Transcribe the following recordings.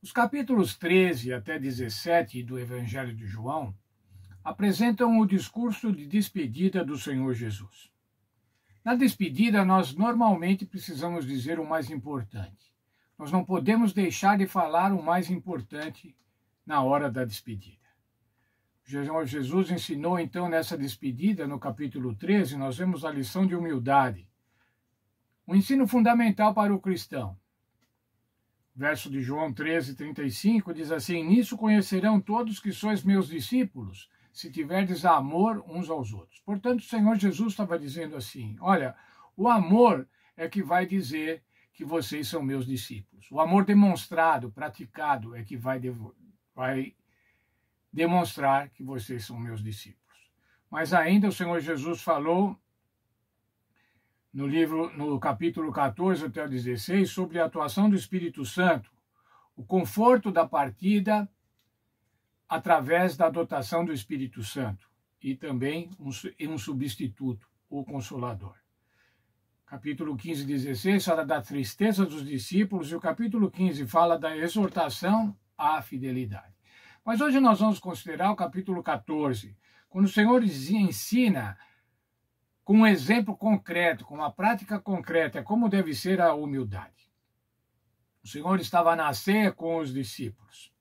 Os capítulos 13 até 17 do Evangelho de João apresentam o discurso de despedida do Senhor Jesus. Na despedida, nós normalmente precisamos dizer o mais importante. Nós não podemos deixar de falar o mais importante na hora da despedida. Jesus ensinou, então, nessa despedida, no capítulo 13, nós vemos a lição de humildade. Um ensino fundamental para o cristão. Verso de João 13, 35, diz assim: Nisso conhecerão todos que sois meus discípulos, se tiverdes amor uns aos outros. Portanto, o Senhor Jesus estava dizendo assim: olha, o amor é que vai dizer que vocês são meus discípulos. O amor demonstrado, praticado, é que vai demonstrar que vocês são meus discípulos. Mas ainda o Senhor Jesus falou no capítulo 14 até o 16, sobre a atuação do Espírito Santo, o conforto da partida através da dotação do Espírito Santo e também um substituto, o Consolador. Capítulo 15 e 16 fala da tristeza dos discípulos e o capítulo 15 fala da exortação à fidelidade. Mas hoje nós vamos considerar o capítulo 14, quando o Senhor ensina com um exemplo concreto, com uma prática concreta, como deve ser a humildade. O Senhor estava na ceia com os discípulos.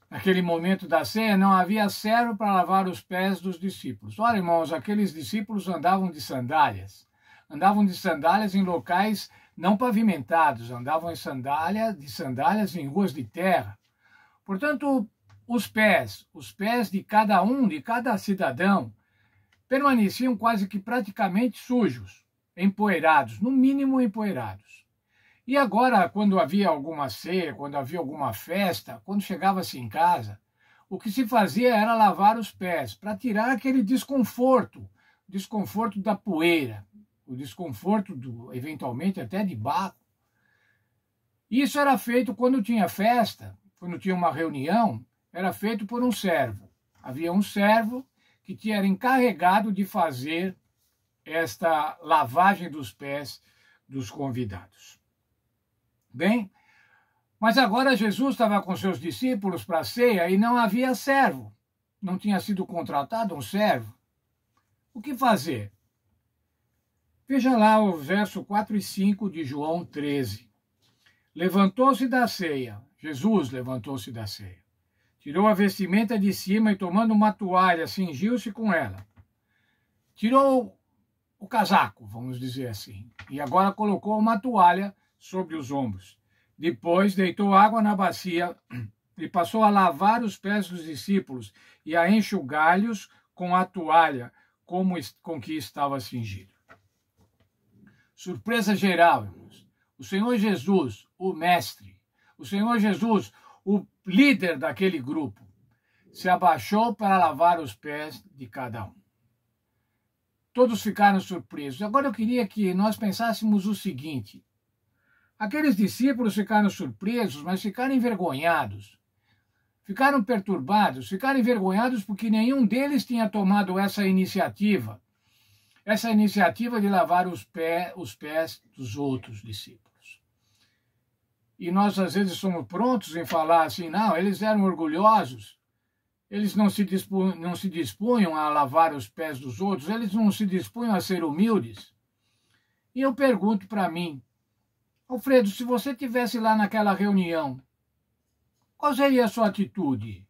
Naquele momento da ceia, não havia servo para lavar os pés dos discípulos. Olha, irmãos, aqueles discípulos andavam de sandálias. Andavam de sandálias em locais não pavimentados, andavam de sandálias em ruas de terra. Portanto, os pés de cada cidadão, permaneciam quase que praticamente sujos, empoeirados, no mínimo empoeirados. E agora, quando havia alguma ceia, quando havia alguma festa, quando chegava-se em casa, o que se fazia era lavar os pés, para tirar aquele desconforto da poeira, o desconforto, eventualmente, até de barro. Isso era feito quando tinha festa, quando tinha uma reunião, era feito por um servo. Havia um servo que era encarregado de fazer esta lavagem dos pés dos convidados. Bem, mas agora Jesus estava com seus discípulos para a ceia e não havia servo. Não tinha sido contratado um servo. O que fazer? Veja lá o verso 4 e 5 de João 13. Levantou-se da ceia. Jesus levantou-se da ceia. Tirou a vestimenta de cima e, tomando uma toalha, cingiu-se com ela. Tirou o casaco, vamos dizer assim, e agora colocou uma toalha sobre os ombros. Depois deitou água na bacia e passou a lavar os pés dos discípulos e a enxugá-los com a toalha com que estava cingido. Surpresa geral, irmãos. O Senhor Jesus, o mestre, o Senhor Jesus, o líder daquele grupo, se abaixou para lavar os pés de cada um. Todos ficaram surpresos. Agora eu queria que nós pensássemos o seguinte: aqueles discípulos ficaram surpresos, mas ficaram envergonhados. Ficaram perturbados, ficaram envergonhados porque nenhum deles tinha tomado essa iniciativa de lavar os pés dos outros discípulos. E nós, às vezes, somos prontos em falar assim: não, eles eram orgulhosos, eles não se dispunham a lavar os pés dos outros, eles não se dispunham a ser humildes. E eu pergunto para mim: Alfredo, se você estivesse lá naquela reunião, qual seria a sua atitude?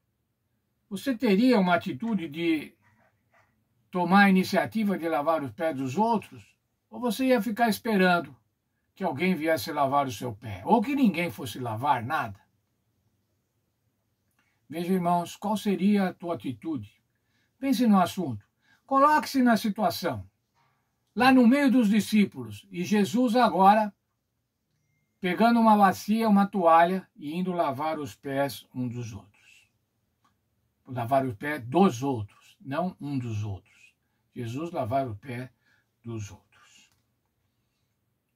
Você teria uma atitude de tomar a iniciativa de lavar os pés dos outros? Ou você ia ficar esperando que alguém viesse lavar o seu pé, ou que ninguém fosse lavar nada? Veja, irmãos, qual seria a tua atitude? Pense no assunto. Coloque-se na situação, lá no meio dos discípulos, e Jesus agora pegando uma bacia, uma toalha e indo lavar os pés um dos outros. Lavar o pé dos outros, não um dos outros. Jesus lavar o pé dos outros.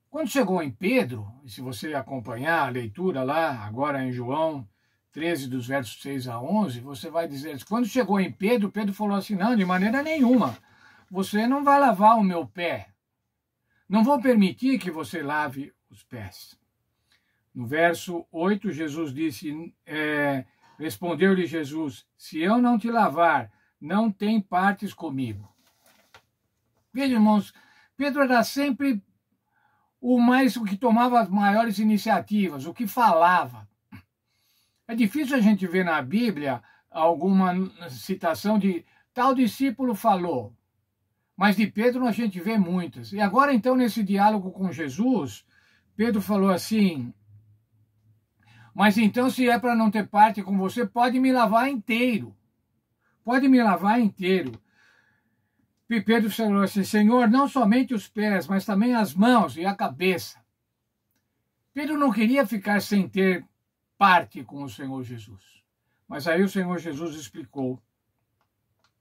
Quando chegou em Pedro, e se você acompanhar a leitura lá, agora em João 13, dos versos 6 a 11, você vai dizer, quando chegou em Pedro, Pedro falou assim: não, de maneira nenhuma, você não vai lavar o meu pé. Não vou permitir que você lave os pés. No verso 8, Jesus disse, respondeu-lhe Jesus, se eu não te lavar, não tem partes comigo. Veja, irmãos, Pedro era sempre o que tomava as maiores iniciativas, o que falava. É difícil a gente ver na Bíblia alguma citação de tal discípulo falou, mas de Pedro a gente vê muitas. E agora, então, nesse diálogo com Jesus, Pedro falou assim, mas então, se é para não ter parte com você, pode me lavar inteiro. Pode me lavar inteiro. E Pedro falou assim, Senhor, não somente os pés, mas também as mãos e a cabeça. Pedro não queria ficar sem ter parte com o Senhor Jesus. Mas aí o Senhor Jesus explicou,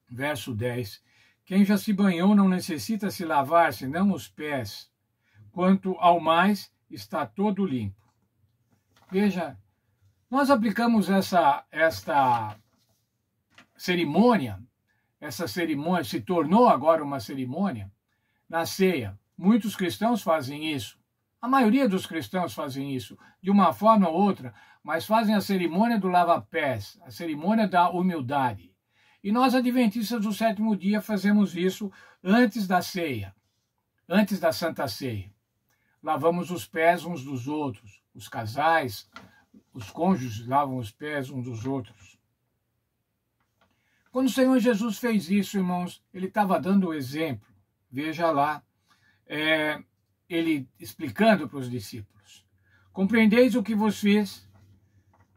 verso 10, quem já se banhou não necessita se lavar, senão os pés. Quanto ao mais, está todo limpo. Veja, nós aplicamos esta cerimônia, essa cerimônia se tornou agora uma cerimônia na ceia. Muitos cristãos fazem isso. A maioria dos cristãos fazem isso, de uma forma ou outra, mas fazem a cerimônia do lava-pés, a cerimônia da humildade. E nós, adventistas do sétimo dia, fazemos isso antes da ceia, antes da Santa Ceia. Lavamos os pés uns dos outros, os casais, os cônjuges lavam os pés uns dos outros. Quando o Senhor Jesus fez isso, irmãos, ele estava dando o exemplo. Veja lá, ele explicando para os discípulos. Compreendeis o que vos fiz?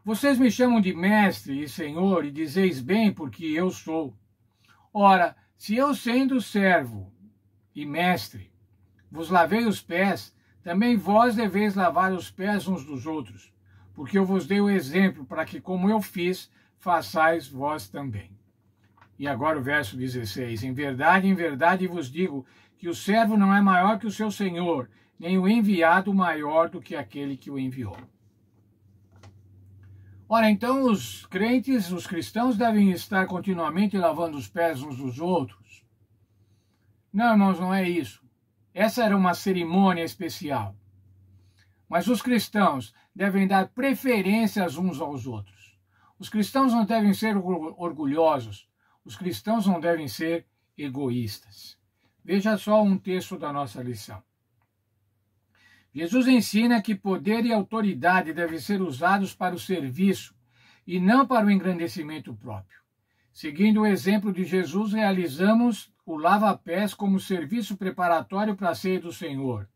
Vocês me chamam de mestre e senhor e dizeis bem porque eu sou. Ora, se eu sendo servo e mestre vos lavei os pés, também vós deveis lavar os pés uns dos outros, porque eu vos dei o exemplo para que, como eu fiz, façais vós também. E agora o verso 16. Em verdade vos digo que o servo não é maior que o seu senhor, nem o enviado maior do que aquele que o enviou. Ora, então os crentes, os cristãos devem estar continuamente lavando os pés uns dos outros? Não, irmãos, não é isso. Essa era uma cerimônia especial. Mas os cristãos devem dar preferências uns aos outros. Os cristãos não devem ser orgulhosos. Os cristãos não devem ser egoístas. Veja só um texto da nossa lição. Jesus ensina que poder e autoridade devem ser usados para o serviço e não para o engrandecimento próprio. Seguindo o exemplo de Jesus, realizamos o lava-pés como serviço preparatório para a ceia do Senhor.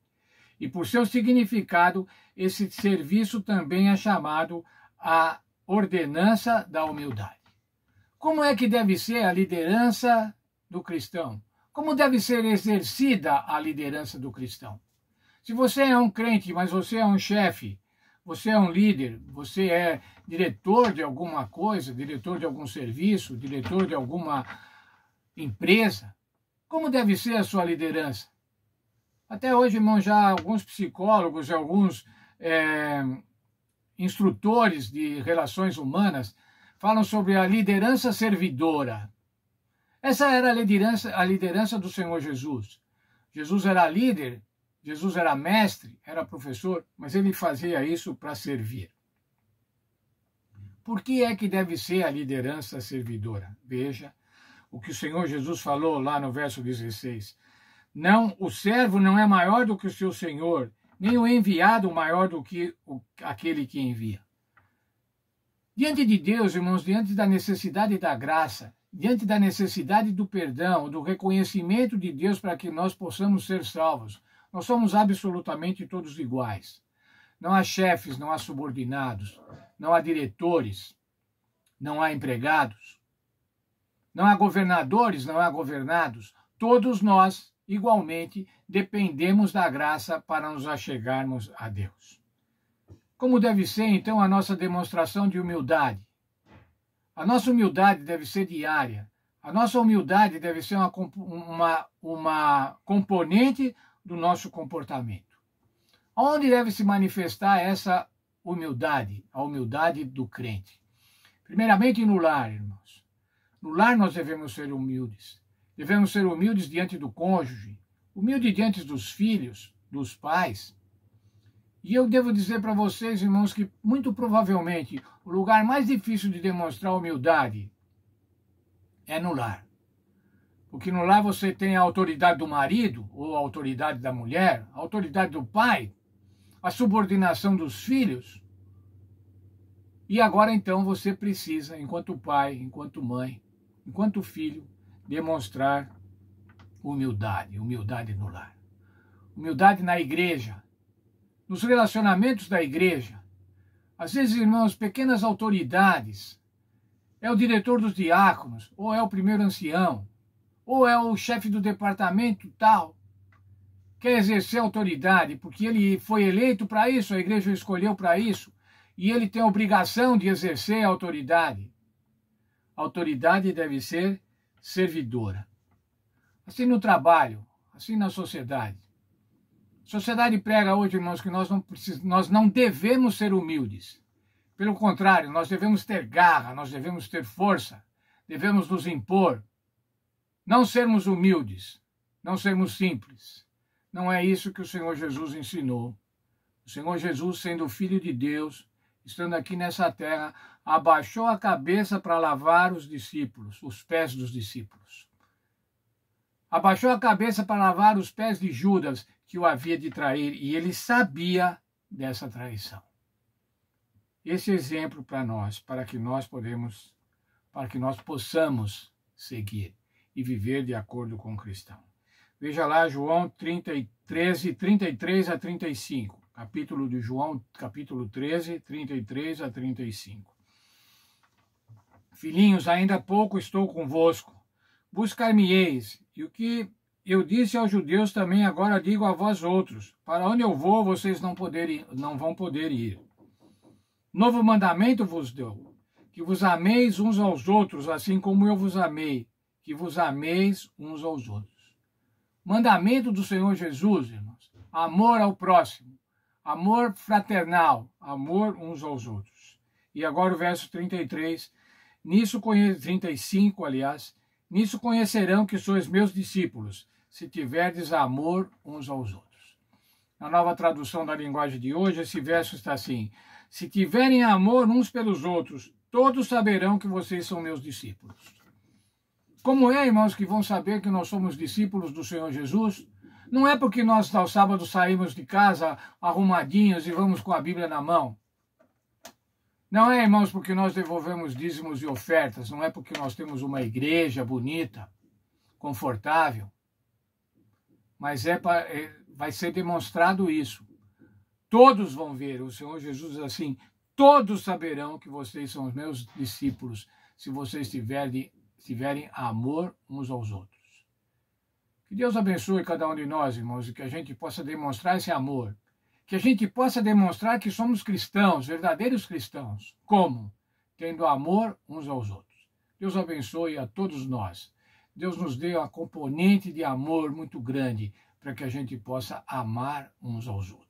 E por seu significado, esse serviço também é chamado a ordenança da humildade. Como é que deve ser a liderança do cristão? Como deve ser exercida a liderança do cristão? Se você é um crente, mas você é um chefe, você é um líder, você é diretor de alguma coisa, diretor de algum serviço, diretor de alguma empresa, como deve ser a sua liderança? Até hoje, irmão, já alguns psicólogos, alguns instrutores de relações humanas falam sobre a liderança servidora. Essa era a liderança do Senhor Jesus. Jesus era líder, Jesus era mestre, era professor, mas ele fazia isso para servir. Por que é que deve ser a liderança servidora? Veja o que o Senhor Jesus falou lá no verso 16. Não, o servo não é maior do que o seu senhor, nem o enviado maior do que aquele que envia. Diante de Deus, irmãos, diante da necessidade da graça, diante da necessidade do perdão, do reconhecimento de Deus para que nós possamos ser salvos, nós somos absolutamente todos iguais. Não há chefes, não há subordinados, não há diretores, não há empregados, não há governadores, não há governados. Todos nós, igualmente, dependemos da graça para nos achegarmos a Deus. Como deve ser, então, a nossa demonstração de humildade? A nossa humildade deve ser diária. A nossa humildade deve ser uma componente do nosso comportamento. Onde deve se manifestar essa humildade, a humildade do crente? Primeiramente no lar, irmãos. No lar nós devemos ser humildes. Devemos ser humildes diante do cônjuge, humilde diante dos filhos, dos pais. E eu devo dizer para vocês, irmãos, que muito provavelmente o lugar mais difícil de demonstrar humildade é no lar. Porque no lar você tem a autoridade do marido, ou a autoridade da mulher, a autoridade do pai, a subordinação dos filhos. E agora então você precisa, enquanto pai, enquanto mãe, enquanto filho, demonstrar humildade no lar. Humildade na igreja, nos relacionamentos da igreja. Às vezes, irmãos, pequenas autoridades, é o diretor dos diáconos, ou é o primeiro ancião, ou é o chefe do departamento tal, quer exercer autoridade, porque ele foi eleito para isso, a igreja o escolheu para isso, e ele tem a obrigação de exercer a autoridade. A autoridade deve ser servidora. Assim no trabalho, assim na sociedade. A sociedade prega hoje, irmãos, que nós não devemos ser humildes. Pelo contrário, nós devemos ter garra, nós devemos ter força, devemos nos impor. Não sermos humildes, não sermos simples. Não é isso que o Senhor Jesus ensinou. O Senhor Jesus, sendo o Filho de Deus, estando aqui nessa terra, abaixou a cabeça para lavar os discípulos, os pés dos discípulos. Abaixou a cabeça para lavar os pés de Judas, que o havia de trair, e ele sabia dessa traição. Esse exemplo para nós, para que nós possamos seguir e viver de acordo com o cristão. Veja lá João 13, 33 a 35. Capítulo de João, capítulo 13, 33 a 35. Filhinhos, ainda há pouco estou convosco. Buscar-me-eis. E o que eu disse aos judeus também agora digo a vós outros. Para onde eu vou, vocês não vão poder ir. Novo mandamento vos dou, que vos ameis uns aos outros, assim como eu vos amei, que vos ameis uns aos outros. Mandamento do Senhor Jesus, irmãos, amor ao próximo, amor fraternal, amor uns aos outros. E agora o verso 33, 35, aliás, nisso conhecerão que sois meus discípulos, se tiverdes amor uns aos outros. Na nova tradução da linguagem de hoje, esse verso está assim: se tiverem amor uns pelos outros, todos saberão que vocês são meus discípulos. Como é, irmãos, que vão saber que nós somos discípulos do Senhor Jesus? Não é porque nós, ao sábado, saímos de casa arrumadinhos e vamos com a Bíblia na mão. Não é, irmãos, porque nós devolvemos dízimos e ofertas. Não é porque nós temos uma igreja bonita, confortável. Mas vai ser demonstrado isso. Todos vão ver. O Senhor Jesus diz assim: todos saberão que vocês são os meus discípulos, se vocês tiverem amor uns aos outros. Que Deus abençoe cada um de nós, irmãos, e que a gente possa demonstrar esse amor. Que a gente possa demonstrar que somos cristãos, verdadeiros cristãos. Como? Tendo amor uns aos outros. Deus abençoe a todos nós. Deus nos dê uma componente de amor muito grande para que a gente possa amar uns aos outros.